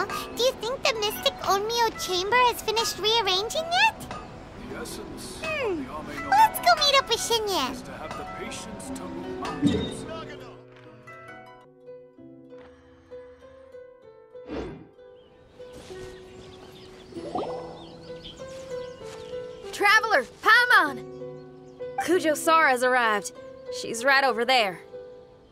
now. Do you think the mystic Onmyo chamber has finished rearranging yet? The essence Let's go meet up with Shinyan. is to have the patience to move mountains. Traveler, Paimon! Kujo-Sara's arrived. She's right over there.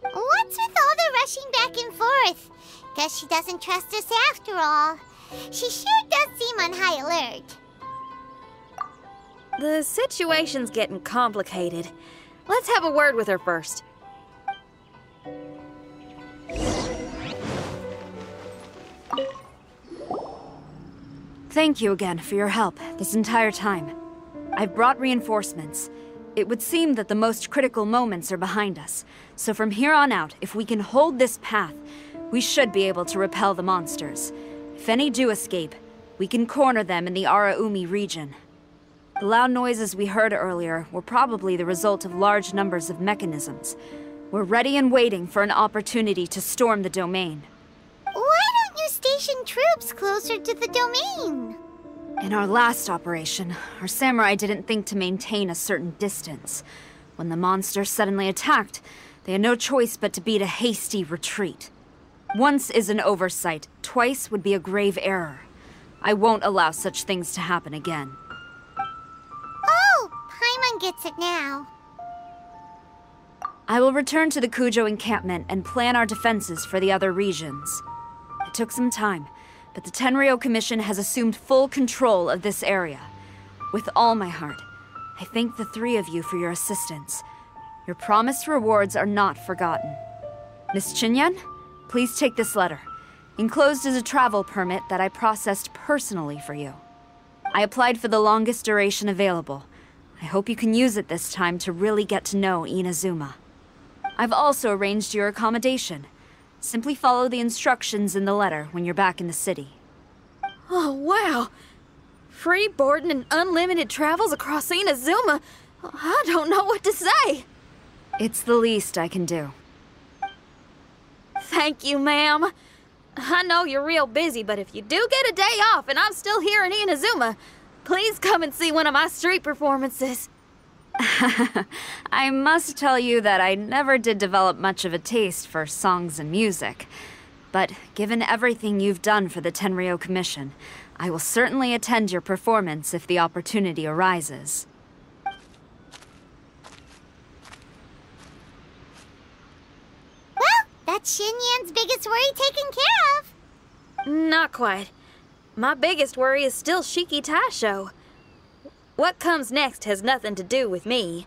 What's with all the rushing back and forth? Guess she doesn't trust us after all. She sure does seem on high alert. The situation's getting complicated. Let's have a word with her first. Thank you again for your help this entire time. I've brought reinforcements. It would seem that the most critical moments are behind us, so from here on out, if we can hold this path, we should be able to repel the monsters. If any do escape, we can corner them in the Araumi region. The loud noises we heard earlier were probably the result of large numbers of mechanisms. We're ready and waiting for an opportunity to storm the domain. Why don't you station troops closer to the domain? In our last operation, our samurai didn't think to maintain a certain distance. When the monster suddenly attacked, they had no choice but to beat a hasty retreat. Once is an oversight, twice would be a grave error. I won't allow such things to happen again. Oh, Paimon gets it now. I will return to the Kujo encampment and plan our defenses for the other regions. It took some time, but the Tenryou Commission has assumed full control of this area. With all my heart, I thank the three of you for your assistance. Your promised rewards are not forgotten. Miss Chinyan, please take this letter. Enclosed is a travel permit that I processed personally for you. I applied for the longest duration available. I hope you can use it this time to really get to know Inazuma. I've also arranged your accommodation. Simply follow the instructions in the letter when you're back in the city. Oh, wow! Free boarding and unlimited travels across Inazuma? I don't know what to say! It's the least I can do. Thank you, ma'am. I know you're real busy, but if you do get a day off and I'm still here in Inazuma, please come and see one of my street performances. I must tell you that I never did develop much of a taste for songs and music. But given everything you've done for the Tenryou Commission, I will certainly attend your performance if the opportunity arises. Well, that's Shinyan's biggest worry taken care of. Not quite. My biggest worry is still Shiki Taisho. What comes next has nothing to do with me.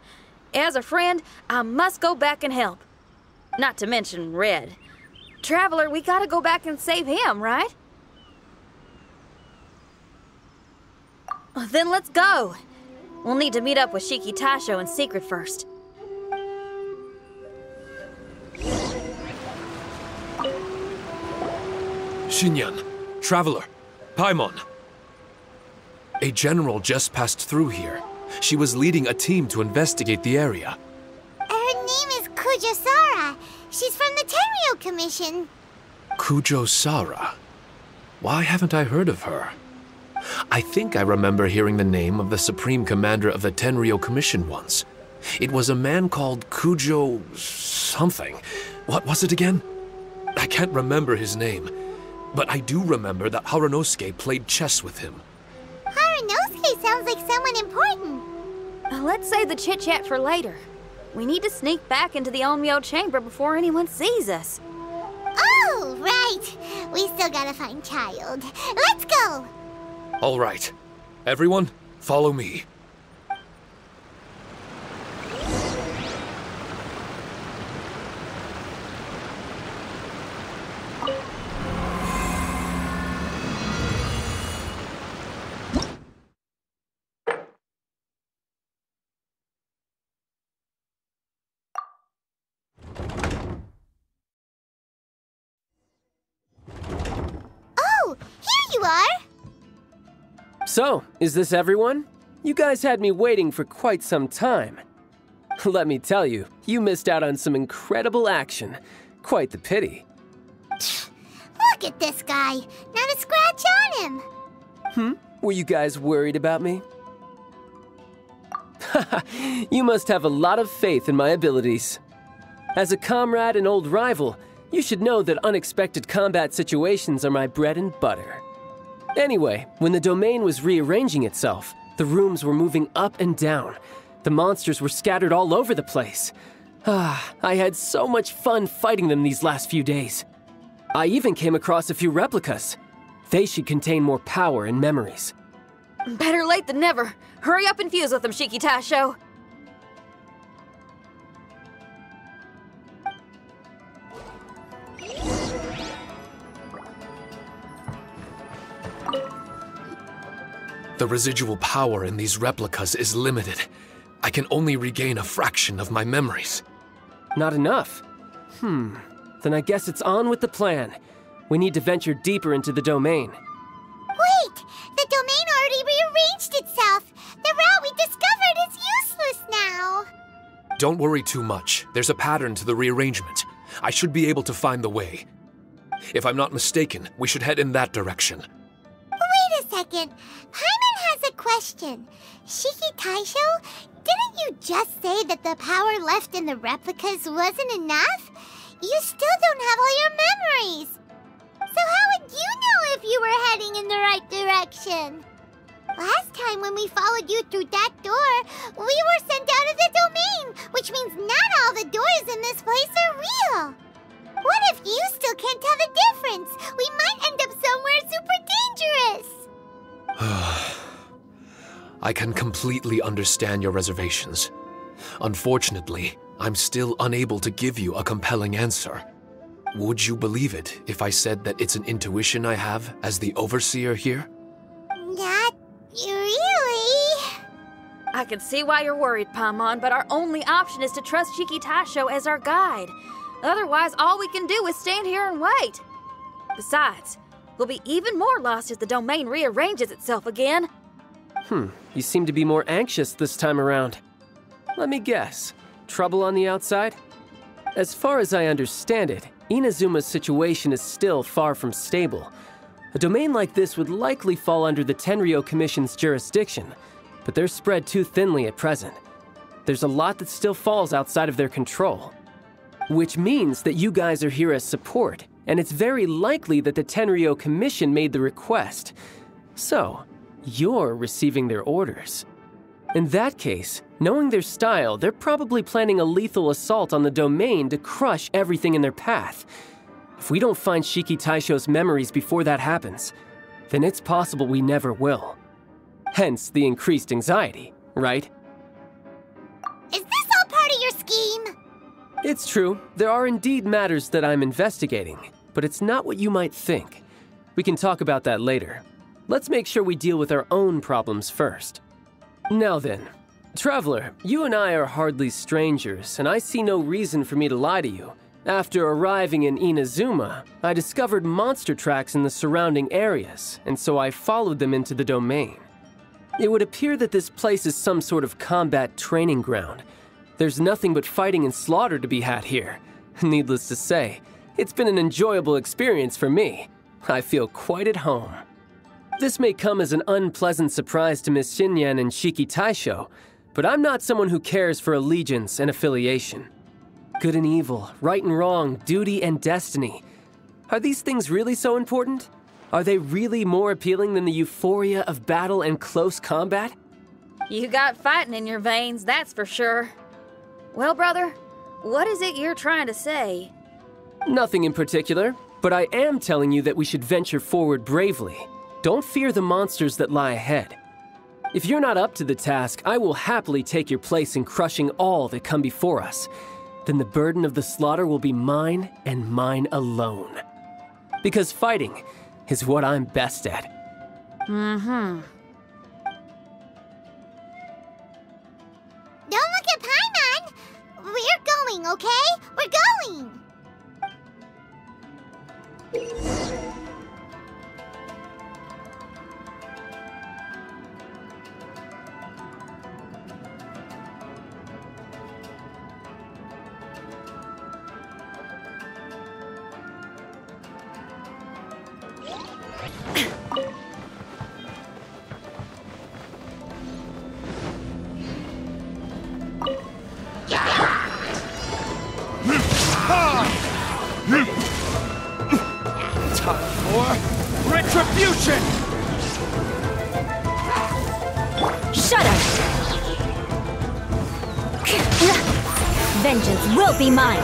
As a friend, I must go back and help. Not to mention Red. Traveler, we gotta go back and save him, right? Then let's go. We'll need to meet up with Shiki Taisho in secret first. Shinyan, Traveler, Paimon. A general just passed through here. She was leading a team to investigate the area. Her name is Kujo-Sara. She's from the Tenryou Commission. Kujo-Sara? Why haven't I heard of her? I think I remember hearing the name of the Supreme Commander of the Tenryou Commission once. It was a man called Kujo... something. What was it again? I can't remember his name. But I do remember that Haranosuke played chess with him. Haranosuke sounds like someone important. Let's save the chit-chat for later. We need to sneak back into the Onmyo chamber before anyone sees us. Oh, right. We still gotta find Child. Let's go. All right. Everyone, follow me. Oh, here you are. So, is this everyone? You guys had me waiting for quite some time. Let me tell you, you missed out on some incredible action. Quite the pity. Look look at this guy. Not a scratch on him. Were you guys worried about me? You must have a lot of faith in my abilities. As a comrade and old rival, you should know that unexpected combat situations are my bread and butter. Anyway, when the domain was rearranging itself, the rooms were moving up and down. The monsters were scattered all over the place. I had so much fun fighting them these last few days. I even came across a few replicas. They should contain more power and memories. Better late than never. Hurry up and fuse with them, Shiki Tasho. The residual power in these replicas is limited. I can only regain a fraction of my memories. Not enough? Then I guess it's on with the plan. We need to venture deeper into the domain. Wait! The domain already rearranged itself! The route we discovered is useless now! Don't worry too much. There's a pattern to the rearrangement. I should be able to find the way. If I'm not mistaken, we should head in that direction. Wait a second. Paimon has a question. Shiki Taisho, didn't you just say that the power left in the replicas wasn't enough? You still don't have all your memories. So how would you know if you were heading in the right direction? Last time when we followed you through that door, we were sent out of the domain, which means not all the doors in this place are real. What if you still can't tell the difference? We might end up somewhere super dangerous. I can completely understand your reservations. Unfortunately, I'm still unable to give you a compelling answer. Would you believe it if I said that it's an intuition I have as the overseer here? Not really. I can see why you're worried, Paimon, but our only option is to trust Shiki Tasho as our guide. Otherwise, all we can do is stand here and wait. Besides, we'll be even more lost if the domain rearranges itself again. You seem to be more anxious this time around. Let me guess. Trouble on the outside? As far as I understand it, Inazuma's situation is still far from stable. A domain like this would likely fall under the Tenryou Commission's jurisdiction, but they're spread too thinly at present. There's a lot that still falls outside of their control. Which means that you guys are here as support, and it's very likely that the Tenryou Commission made the request. So, you're receiving their orders. In that case, knowing their style, they're probably planning a lethal assault on the domain to crush everything in their path. If we don't find Shiki Taisho's memories before that happens, then it's possible we never will. Hence the increased anxiety, right? Is this all part of your scheme? It's true, there are indeed matters that I'm investigating, but it's not what you might think. We can talk about that later. Let's make sure we deal with our own problems first. Now then, Traveler, you and I are hardly strangers, and I see no reason for me to lie to you. After arriving in Inazuma, I discovered monster tracks in the surrounding areas, and so I followed them into the domain. It would appear that this place is some sort of combat training ground. There's nothing but fighting and slaughter to be had here. Needless to say, it's been an enjoyable experience for me. I feel quite at home. This may come as an unpleasant surprise to Miss Xinyan and Shiki Taisho, but I'm not someone who cares for allegiance and affiliation. Good and evil, right and wrong, duty and destiny. Are these things really so important? Are they really more appealing than the euphoria of battle and close combat? You got fighting in your veins, that's for sure. Well, brother, what is it you're trying to say? Nothing in particular, but I am telling you that we should venture forward bravely. Don't fear the monsters that lie ahead. If you're not up to the task, I will happily take your place in crushing all that come before us. Then the burden of the slaughter will be mine and mine alone. Because fighting is what I'm best at. Don't look at Paimon! We're going, okay? We're going! Time for retribution! Shudder! Vengeance will be mine!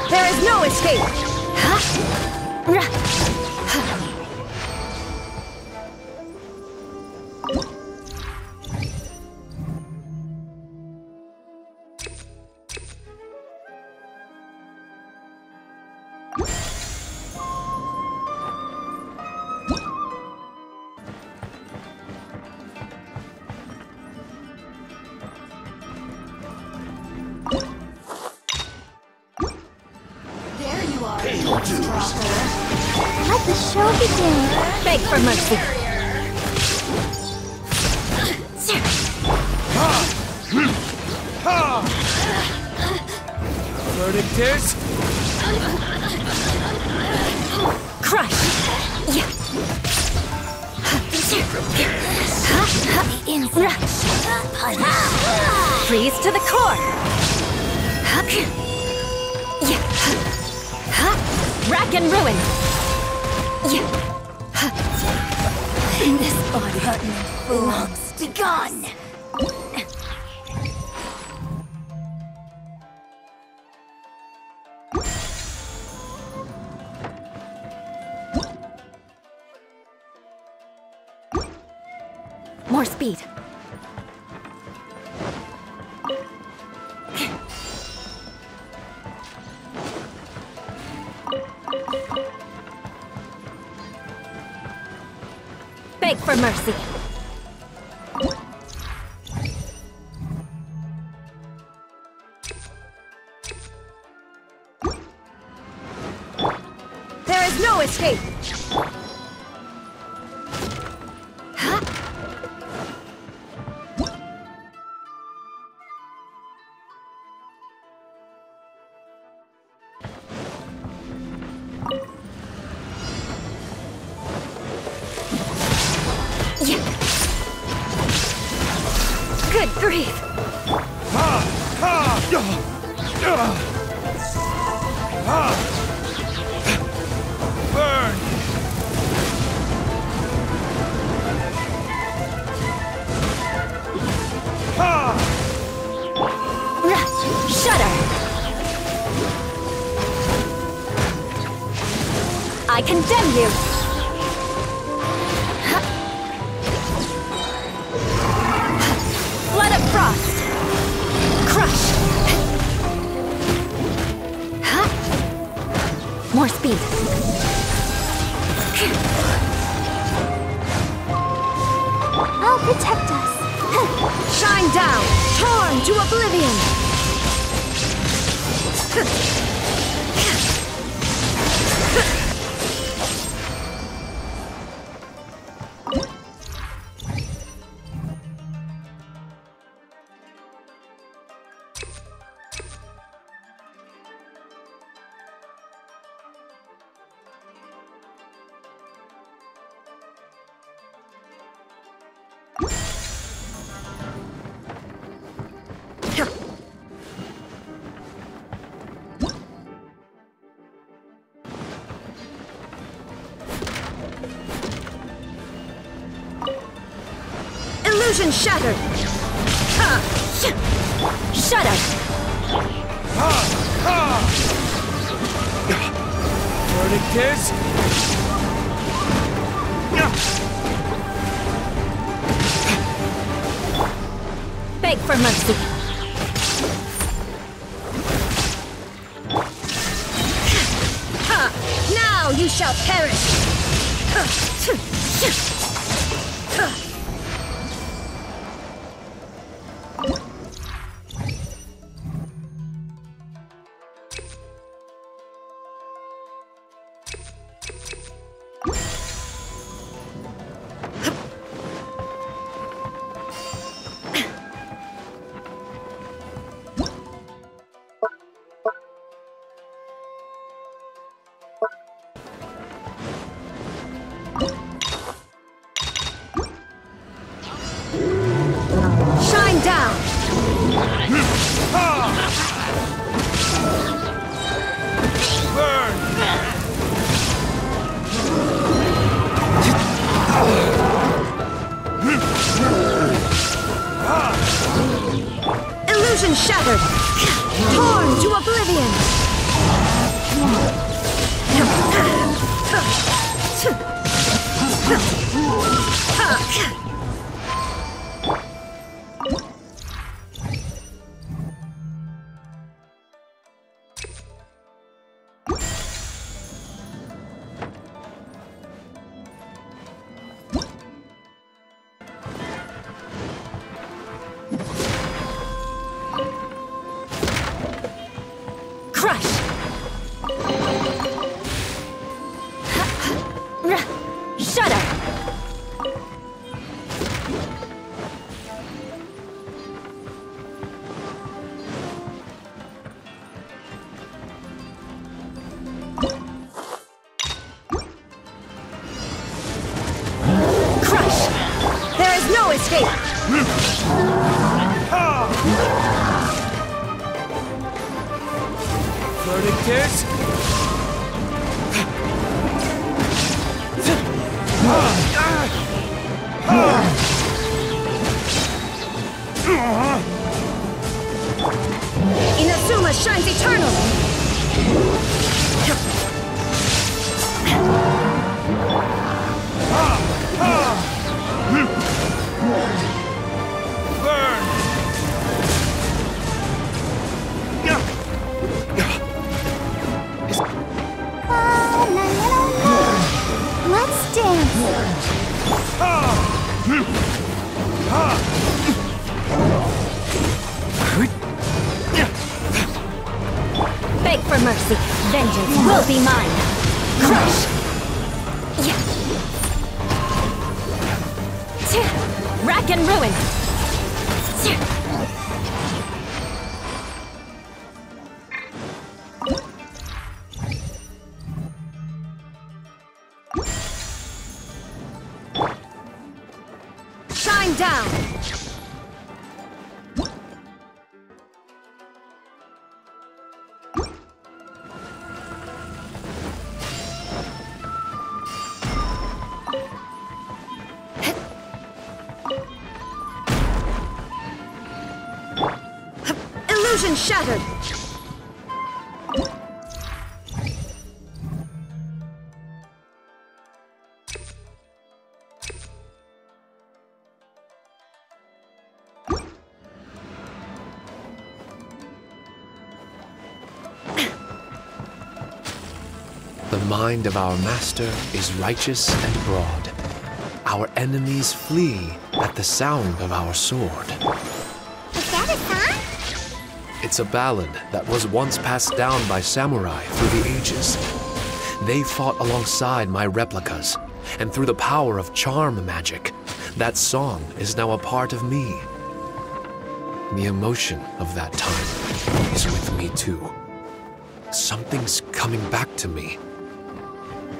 There is no escape! Let the show begin. Beg for mercy! Verdict is... Crush! Freeze to the core! Rack and ruin! This body belongs to gone! More speed. Beg for mercy. There is no escape. Good grief! Burn! Shudder! I condemn you! Blood of frost! Crush! More speed! I'll protect us. Shine down! Torn to oblivion! Illusion shattered! Shut up! Verdict is... Beg for mercy! Now you shall perish! Illusion shattered! Torn to oblivion! Crush! Shudder! Crush! There is no escape! Verdict is... Inazuma shines eternal! Burn! Let's dance. Beg for mercy. Vengeance will be mine. Crush! Rack and ruin! Shine down! Illusion shattered! The mind of our master is righteous and broad. Our enemies flee at the sound of our sword. Is that a song? It's a ballad that was once passed down by samurai through the ages. They fought alongside my replicas, and through the power of charm magic, that song is now a part of me. The emotion of that time is with me too. Something's coming back to me.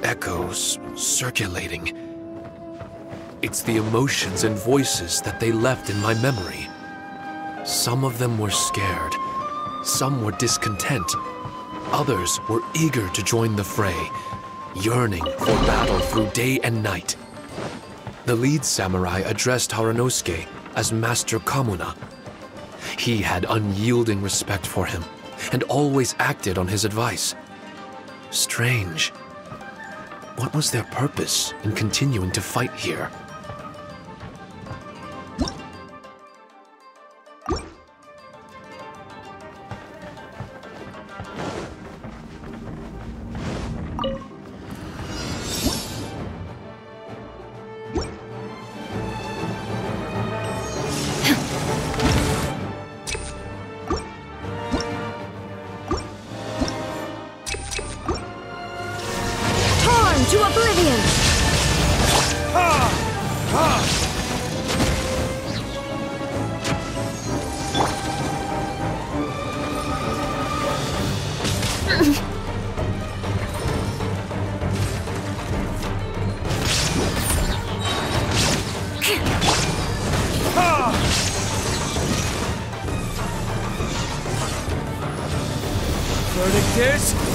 Echoes circulating. It's the emotions and voices that they left in my memory. Some of them were scared. Some were discontent. Others were eager to join the fray, yearning for battle through day and night. The lead samurai addressed Haranosuke as Master Kamuna. He had unyielding respect for him, and always acted on his advice. Strange. What was their purpose in continuing to fight here? To oblivion! Verdict is...